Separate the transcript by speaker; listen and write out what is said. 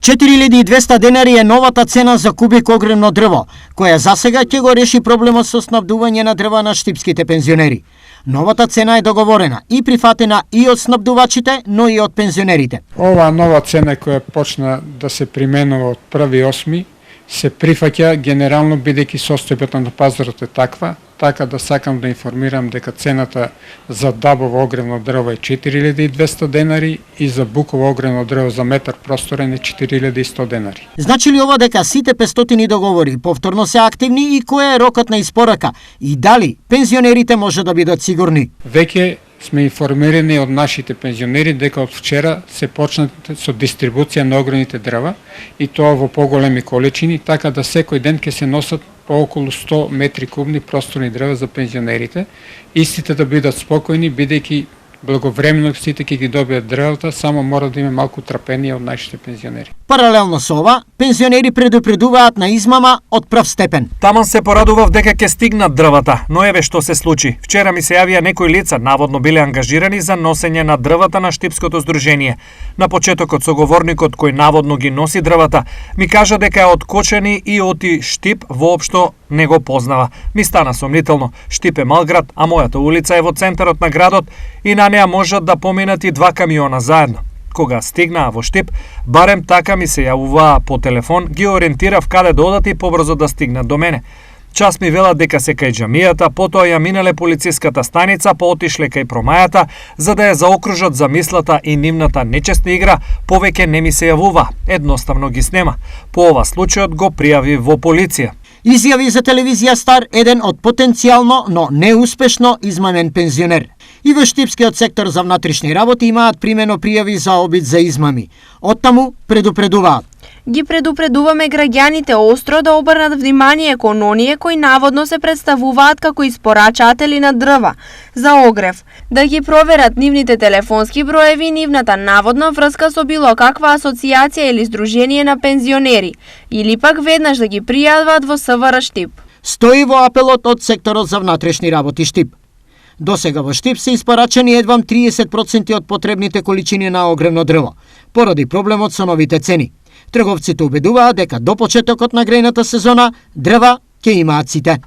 Speaker 1: 4200 денари е новата цена за кубик огревно дрво, која засега ќе го реши проблемот со снабдување на дрва на штипските пензионери. Новата цена е договорена и прифатена и од снабдувачите, но и од пензионерите.
Speaker 2: Оваа нова цена која почна да се применува од 1.8. се прифаќа генерално бидејќи состојбата на пазарот е таква, така да сакам да информирам дека цената за дабово огревно дрво е 4200 денари и за буково огревно дрво за метар просторен е 4100 денари.
Speaker 1: Значи ли ова дека сите 500 договори повторно се активни и кој е рокот на испорака и дали пензионерите може да бидат сигурни?
Speaker 2: Веќе сме информирани од нашите пензионери дека од вчера се почнат со дистрибуција на огревните дрва и тоа во поголеми количини, така да секој ден ќе се носат по околу 100 метри кубни просторни дрва за пензионерите. Истите да бидат спокојни, бидејќи благовремено сите ќе ги добијат дрвата, само мора да има малку трпение од нашите пензионери.
Speaker 1: Паралелно со ова, пензионери предупредуваат на измама од прв степен.
Speaker 3: Таман се порадував дека ќе стигнат дрвата, но еве што се случи. Вчера ми се јавија некои лица, наводно биле ангажирани за носење на дрвата на Штипското здружение. На почетокот соговорникот кој наводно ги носи дрвата ми кажа дека е од Кочани и оти Штип воопшто не го познава. Ми стана сомнително. Штип е мал град, а мојата улица е во центарот на градот и на неа можат да поминат и 2 камиона заедно. Кога стигнаа во Штип, барем така ми се јавуваа по телефон, ги ориентирав каде да одат и побрзо да стигнат до мене. Час ми велат дека се кај џамијата, потоа ја минале полициската станица, поотишле кај промајата, за да ја заокружат замислата и нивната нечестна игра, повеќе не ми се јавува, едноставно ги снема. По ова случајот го пријави во полиција.
Speaker 1: Изјави за телевизија Стар еден од потенцијално, но неуспешно измамен пензионер. И во Штипскиот сектор за внатрешни работи имаат примено пријави за обид за измами. Оттаму предупредуваат.
Speaker 4: Ги предупредуваме граѓаните остро да обрнат внимание кон оние кои наводно се представуваат како испорачатели на дрва за огрев, да ги проверат нивните телефонски броеви, нивната наводна врска со било каква асоциација или здружение на пензионери, или пак веднаш да ги пријават во СВР Штип.
Speaker 1: Стои во апелот од секторот за внатрешни работи Штип. Досега во Штип се испорачани едвам 30% од потребните количини на огревно дрво, поради проблемот со новите цени. Трговците убедуваат дека до почетокот на грејната сезона дрва ќе имаат сите.